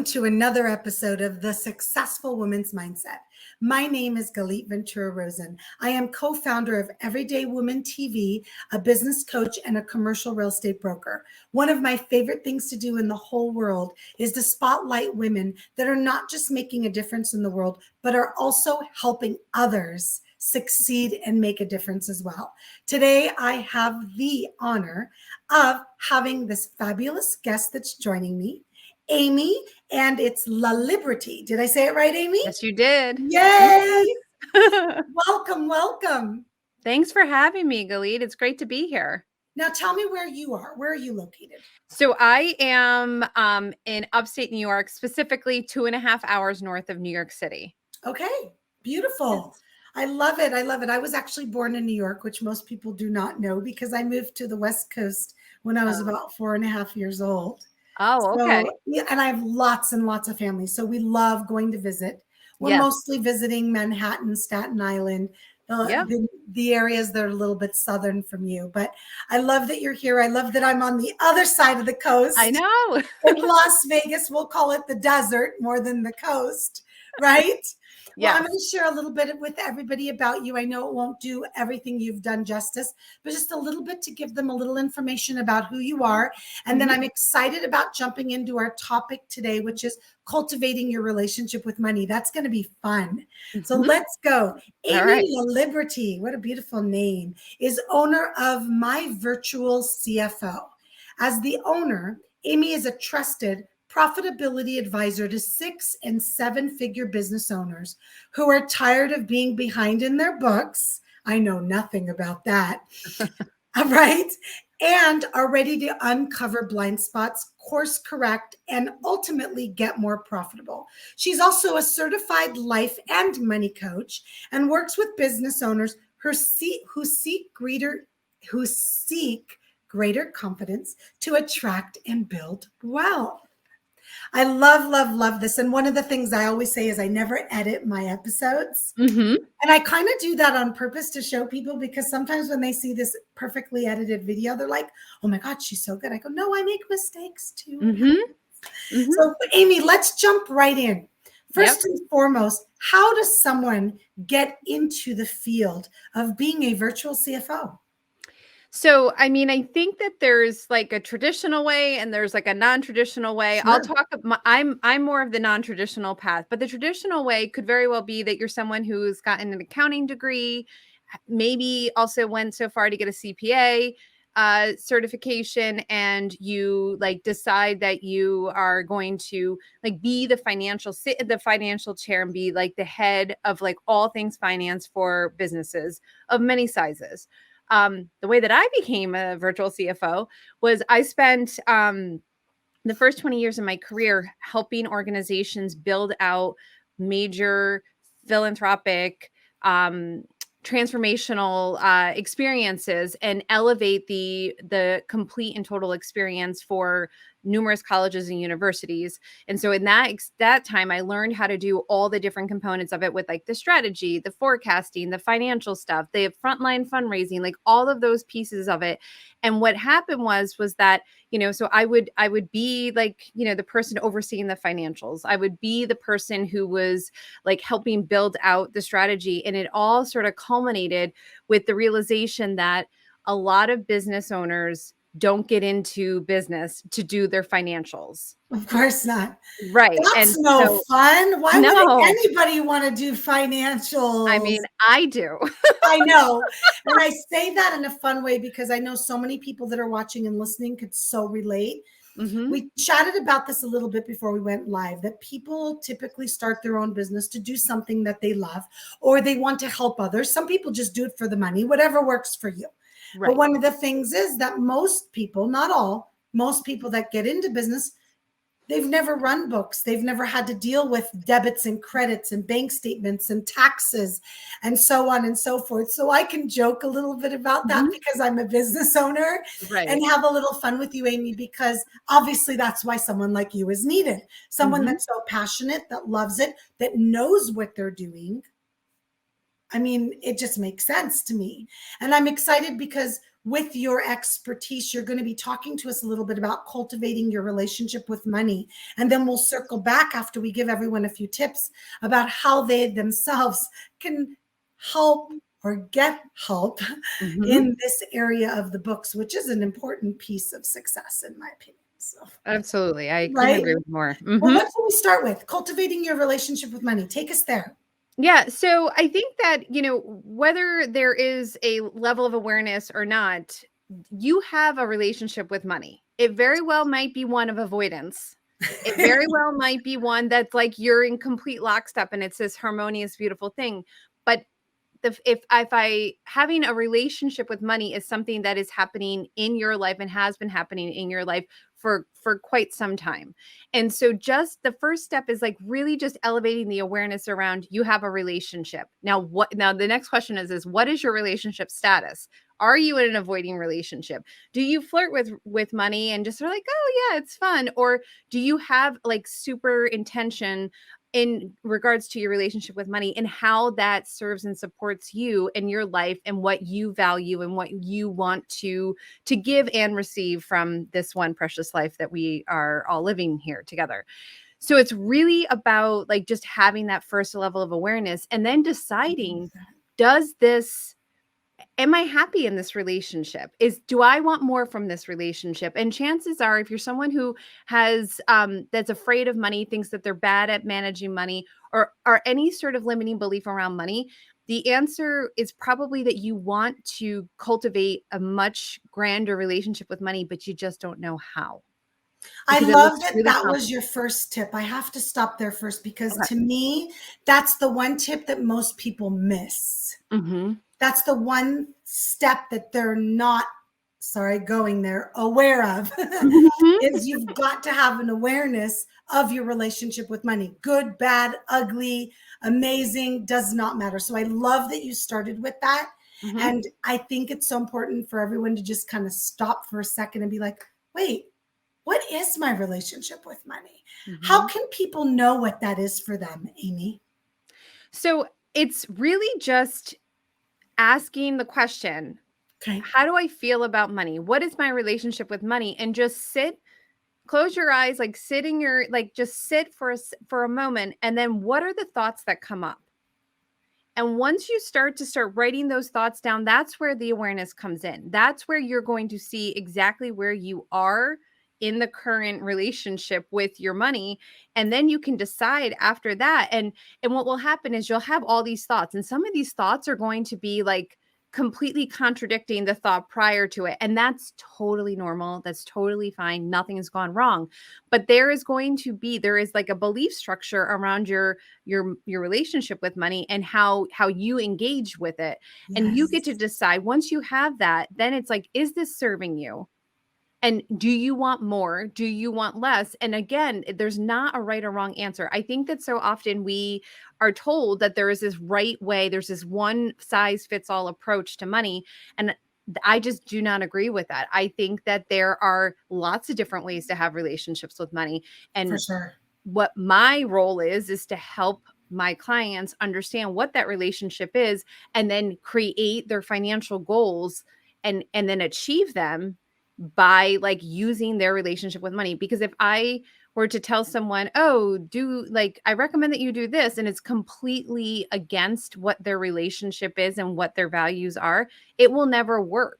to another episode of The Successful Woman's Mindset. My name is Galit Ventura-Rozen. I am co-founder of Everyday Woman TV, a business coach, and a commercial real estate broker. One of my favorite things to do in the whole world is to spotlight women that are not just making a difference in the world, but are also helping others succeed and make a difference as well. Today, I have the honor of having this fabulous guest that's joining me, Aimee, and it's Laliberte. Did I say it right, Aimee? Yes, you did. Yay! Welcome, welcome. Thanks for having me, Galit. It's great to be here. Now tell me where you are. Where are you located? So I am in upstate New York, specifically 2.5 hours north of New York City. Okay, beautiful. Yes. I love it. I love it. I was actually born in New York, which most people do not know because I moved to the West Coast when I was about 4.5 years old. Oh, okay. So, yeah, and I have lots and lots of family. So we love going to visit. We're mostly visiting Manhattan, Staten Island, the areas that are a little bit southern from you. But I love that you're here. I love that I'm on the other side of the coast. I know. In Las Vegas, we'll call it the desert more than the coast, right? Well, I'm going to share a little bit with everybody about you. I know it won't do everything you've done justice, but just a little bit to give them a little information about who you are. And then I'm excited about jumping into our topic today, which is cultivating your relationship with money. That's going to be fun. So let's go. Aimee Laliberte, what a beautiful name, is owner of My Virtual CFO. As the owner, Aimee is a trusted profitability advisor to 6- and 7-figure business owners who are tired of being behind in their books. I know nothing about that. Right? And are ready to uncover blind spots, course correct, and ultimately get more profitable. She's also a certified life and money coach and works with business owners who seek greater confidence to attract and build wealth. I love, love, love this. And one of the things I always say is I never edit my episodes. And I kind of do that on purpose to show people, because sometimes when they see this perfectly edited video, they're like, oh my God, she's so good. I go, no, I make mistakes too. So Aimee, let's jump right in. First and foremost, how does someone get into the field of being a virtual CFO? So, I mean, I think that there's like a traditional way and there's like a non-traditional way. Sure. I'm more of the non-traditional path, but the traditional way could very well be that you're someone who's gotten an accounting degree, maybe also went so far to get a CPA certification, and you like decide that you are going to like be sit in the financial chair and be like the head of like all things finance for businesses of many sizes. The way that I became a virtual CFO was I spent the first 20 years of my career helping organizations build out major philanthropic, transformational experiences and elevate the complete and total experience for numerous colleges and universities. And so in that time, I learned how to do all the different components of it with like the strategy, the forecasting, the financial stuff, the frontline fundraising, like all of those pieces of it. And what happened was that, so I would be like, the person overseeing the financials. I would be the person who was like helping build out the strategy. And it all sort of culminated with the realization that a lot of business owners don't get into business to do their financials. Of course not. Right. That's no fun. Why would anybody want to do financials? I mean, I do. I know. And I say that in a fun way because I know so many people that are watching and listening could so relate. We chatted about this a little bit before we went live, that people typically start their own business to do something that they love, or they want to help others. Some people just do it for the money, whatever works for you. Right. But one of the things is that most people, not all, most people that get into business, they've never run books. They've never had to deal with debits and credits and bank statements and taxes and so on and so forth. So I can joke a little bit about that because I'm a business owner and have a little fun with you, Aimee, because obviously that's why someone like you is needed. Someone that's so passionate, that loves it, that knows what they're doing. I mean, it just makes sense to me. And I'm excited because with your expertise, you're going to be talking to us a little bit about cultivating your relationship with money. And then we'll circle back after we give everyone a few tips about how they themselves can help or get help in this area of the books, which is an important piece of success, in my opinion. So, absolutely. I couldn't agree with more. Well, what should we start with? Cultivating your relationship with money. Take us there. Yeah. So I think that, whether there is a level of awareness or not, you have a relationship with money. It very well might be one of avoidance. It very well might be one that's like you're in complete lockstep and it's this harmonious, beautiful thing. But if having a relationship with money is something that is happening in your life and has been happening in your life for quite some time. And so just the first step is like really just elevating the awareness around you have a relationship. Now the next question is what is your relationship status? Are you in an avoiding relationship? Do you flirt with money and just are like, oh yeah, it's fun? Or do you have like super intention in regards to your relationship with money and how that serves and supports you in your life and what you value and what you want to give and receive from this one precious life that we are all living here together. So it's really about like just having that first level of awareness and then deciding, am I happy in this relationship? Do I want more from this relationship? And chances are, if you're someone who has that's afraid of money, thinks that they're bad at managing money, or any sort of limiting belief around money, the answer is probably that you want to cultivate a much grander relationship with money, but you just don't know how. I love that that was your first tip. I have to stop there first because to me, that's the one tip that most people miss. That's the one step that they're not, going there, aware of, is you've got to have an awareness of your relationship with money. Good, bad, ugly, amazing, does not matter. So I love that you started with that. And I think it's so important for everyone to just kind of stop for a second and be like, wait, what is my relationship with money? How can people know what that is for them, Aimee? So it's really just asking the question, how do I feel about money? What is my relationship with money? And just close your eyes, like just sit for a moment. And then what are the thoughts that come up? And once you start writing those thoughts down, that's where the awareness comes in. That's where you're going to see exactly where you are in the current relationship with your money. And then you can decide after that. And what will happen is you'll have all these thoughts. And some of these thoughts are going to be like completely contradicting the thought prior to it. And that's totally normal. That's totally fine. Nothing has gone wrong. But there is like a belief structure around your relationship with money and how you engage with it. And you get to decide once you have that, then it's like, is this serving you? And do you want more? Do you want less? And again, there's not a right or wrong answer. I think that so often we are told that there is this right way, there's this one size fits all approach to money. And I just do not agree with that. I think that there are lots of different ways to have relationships with money. And for sure, what my role is to help my clients understand what that relationship is and then create their financial goals and then achieve them by like using their relationship with money. Because if I were to tell someone, I recommend that you do this, and it's completely against what their relationship is and what their values are, it will never work.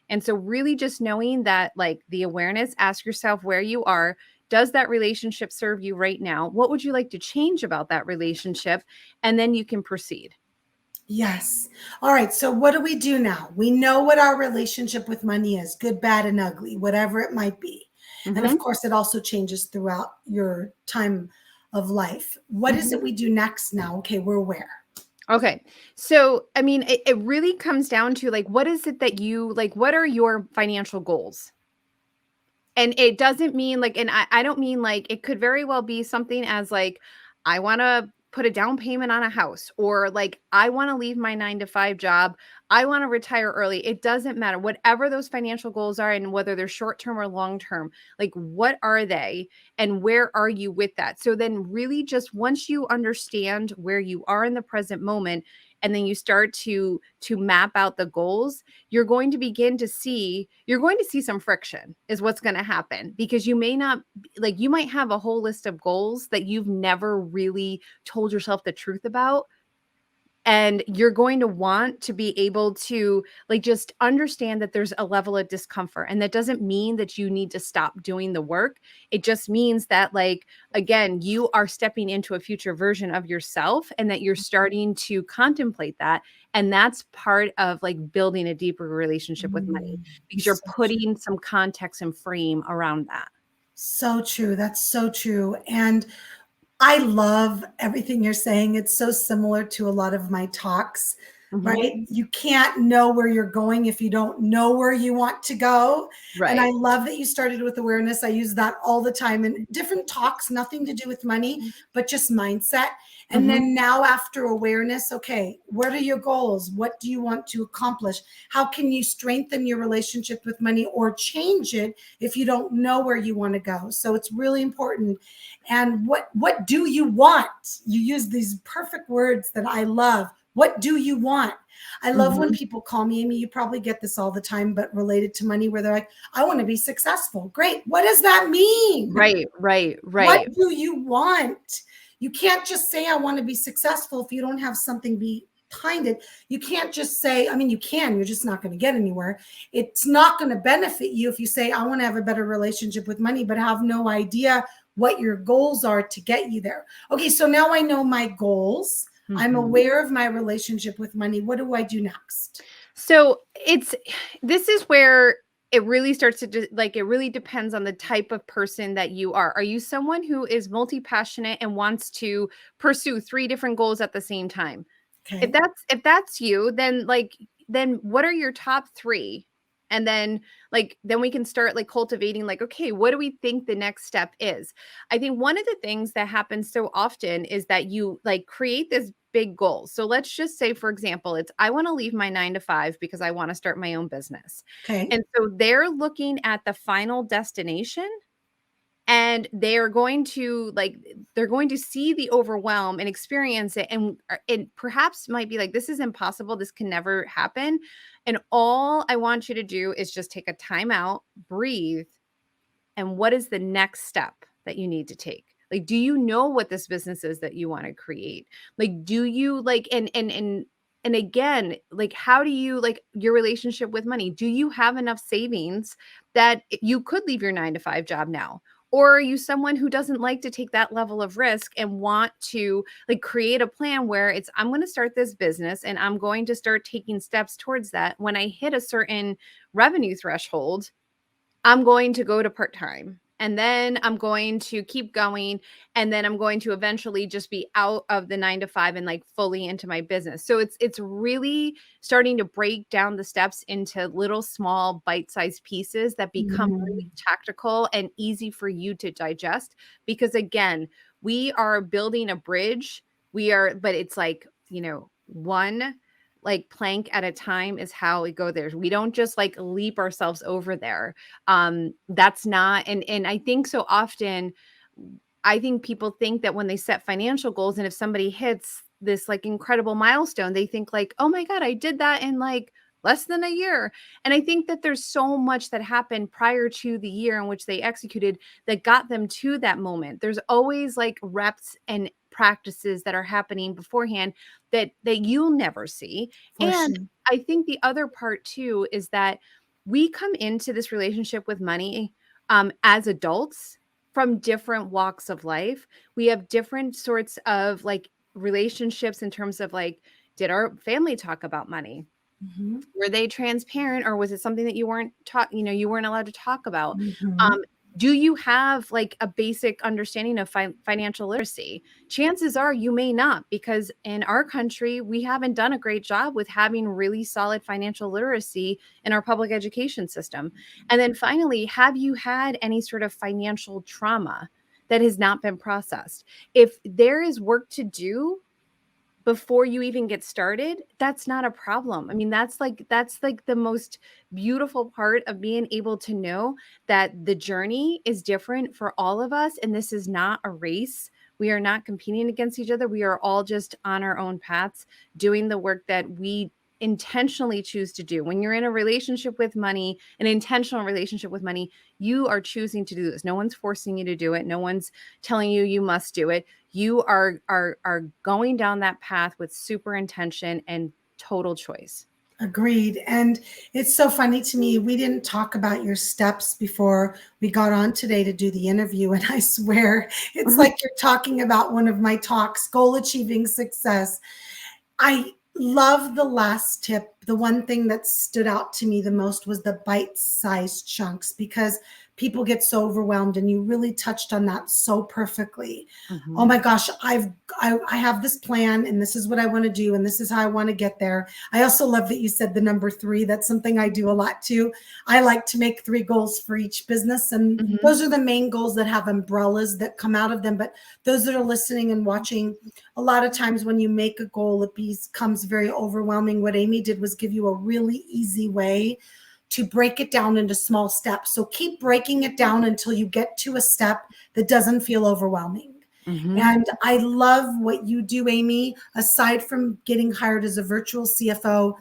And so really just knowing that, like, the awareness, ask yourself where you are. Does that relationship serve you right now? What would you like to change about that relationship? And then you can proceed. Yes. All right. So what do we do now? We know what our relationship with money is, good, bad, and ugly, whatever it might be. And of course, it also changes throughout your time of life. What is it we do next now? Okay, we're aware. Okay. So, I mean, it really comes down to like, what is it that you like? What are your financial goals? And it doesn't mean like, and I don't mean like, it could very well be something as like, I want to put a down payment on a house, or like, I want to leave my 9-to-5 job. I want to retire early. It doesn't matter. Whatever those financial goals are, and whether they're short term or long term, like what are they and where are you with that? So then really just once you understand where you are in the present moment, and then you start to map out the goals, you're going to see some friction is what's going to happen, because you may not, like, you might have a whole list of goals that you've never really told yourself the truth about. And you're going to want to be able to, like, just understand that there's a level of discomfort. And that doesn't mean that you need to stop doing the work. It just means that, like, again, you are stepping into a future version of yourself, and that you're starting to contemplate that. And that's part of, like, building a deeper relationship with money, because you're So putting some context and frame around that. So true. That's so true. And I love everything you're saying. It's so similar to a lot of my talks, Mhm. right? You can't know where you're going if you don't know where you want to go. And I Right. love that you started with awareness. I use that all the time in different talks, nothing to do with money, but just mindset. And Mhm. then now, after awareness, okay, what are your goals? What do you want to accomplish? How can you strengthen your relationship with money or change it if you don't know where you want to go? So it's really important. And what do you want? You use these perfect words that I love. What do you want? I love when Mhm. people call me, Aimee, you probably get this all the time, but related to money, where they're like, I want to be successful. Great. What does that mean? Right, right, What right. do you want? You can't just say, I want to be successful if you don't have something behind it. You can't just say, I mean, you can, you're just not going to get anywhere. It's not going to benefit you if you say, I want to have a better relationship with money, but have no idea what your goals are to get you there. Okay, so now I know my goals. I'm Mhm. aware of my relationship with money. What do I do next? So this is where it really starts to like, it really depends on the type of person that you are. Are you someone who is multi-passionate and wants to pursue three different goals at the same time? Okay. If that's you, then, like, then what are your top three? And then, like, then we can start, like, cultivating, like, okay, what do we think the next step is? I think one of the things that happens so often is that you, like, create this big goal. So let's just say, for example, it's, I want to leave my 9 to 5 because I want to start my own business. Okay. And so they're looking at the final destination, and they're going to, like, they're going to see the overwhelm and experience it, and perhaps might be like, this is impossible, this can never happen. And all I want you to do is just take a time out, breathe, and what is the next step that you need to take? Like, do you know what this business is that you want to create? Like, do you, like, and again, like, how do you, like, your relationship with money? Do you have enough savings that you could leave your 9 to 5 job now? Or are you someone who doesn't like to take that level of risk and want to, like, create a plan where it's, I'm going to start this business and I'm going to start taking steps towards that. When I hit a certain revenue threshold, I'm going to go to part-time, and then I'm going to keep going, and then I'm going to eventually just be out of the 9 to 5 and, like, fully into my business. So it's really starting to break down the steps into little small bite-sized pieces that become really Mhm. tactical and easy for you to digest, because again, we are building a bridge. But it's like, one, like, plank at a time is how we go there. We don't just, like, leap ourselves over there. That's not, and I think so often, I think people think that when they set financial goals, and if somebody hits this, like, incredible milestone, they think, like, oh my God, I did that in, like, less than a year. And I think that there's so much that happened prior to the year in which they executed that got them to that moment. There's always, like, reps and practices that are happening beforehand that you'll never see. For And sure. I think the other part too is that we come into this relationship with money, as adults, from different walks of life. We have different sorts of, like, relationships in terms of, like, did our family talk about money? Mhm. Were they transparent, or was it something that you weren't taught, you weren't allowed to talk about? Mhm. Um, do you have, like, a basic understanding of financial literacy? Chances are you may not, because in our country, we haven't done a great job with having really solid financial literacy in our public education system. And then finally, have you had any sort of financial trauma that has not been processed? If there is work to do, before you even get started, that's not a problem. I mean, that's like the most beautiful part of being able to know that the journey is different for all of us, and this is not a race. We are not competing against each other. We are all just on our own paths, doing the work that we intentionally choose to do. When you're in a relationship with money, an intentional relationship with money, you are choosing to do this. No one's forcing you to do it. No one's telling you you must do it. You are going down that path with super intention and total choice. Agreed. And it's so funny to me. We didn't talk about your steps before we got on today to do the interview. And I swear it's like you're talking about one of my talks, Goal Achieving Success. I love the last tip. The one thing that stood out to me the most was the bite-sized chunks, because people get so overwhelmed, and you really touched on that so perfectly. Mm-hmm. Oh my gosh, I have this plan, and this is what I want to do, and this is how I want to get there. I also love that you said the number 3. That's something I do a lot too. I like to make 3 goals for each business, and mm-hmm. those are the main goals that have umbrellas that come out of them. But those that are listening and watching, a lot of times when you make a goal, it becomes very overwhelming. What Aimee did was give you a really easy way to break it down into small steps. So keep breaking it down until you get to a step that doesn't feel overwhelming. Mm-hmm. And I love what you do, Aimee. Aside from getting hired as a virtual CFO,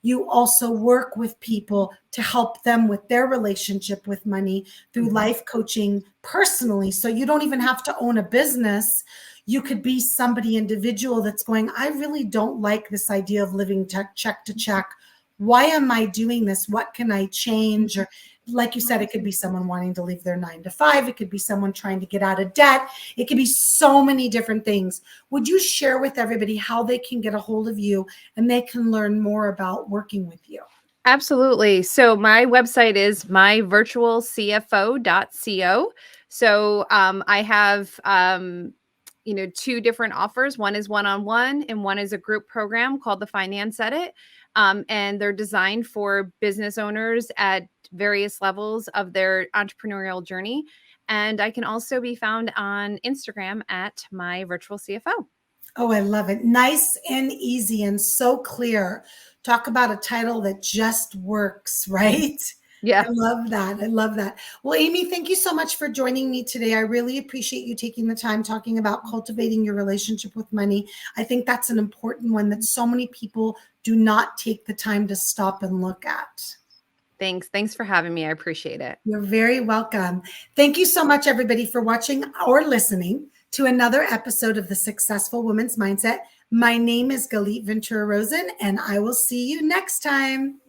you also work with people to help them with their relationship with money through mm-hmm. life coaching personally. So you don't even have to own a business. You could be somebody individual that's going, I really don't like this idea of living check to check. Why am I doing this? What can I change? Or like you said, it could be someone wanting to leave their 9 to 5. It could be someone trying to get out of debt. It could be so many different things. Would you share with everybody how they can get a hold of you and they can learn more about working with you? Absolutely. So my website is myvirtualcfo.co. So I have 2 different offers. One is one-on-one, and one is a group program called the Finance Edit. And they're designed for business owners at various levels of their entrepreneurial journey. And I can also be found on Instagram at myvirtualcfo. Oh, I love it. Nice and easy and so clear. Talk about a title that just works, right? Yeah. I love that. I love that. Well, Aimee, thank you so much for joining me today. I really appreciate you taking the time talking about cultivating your relationship with money. I think that's an important one that so many people do not take the time to stop and look at. Thanks. Thanks for having me. I appreciate it. You're very welcome. Thank you so much, everybody, for watching or listening to another episode of The Successful Woman's Mindset. My name is Galit Ventura-Rozen, and I will see you next time.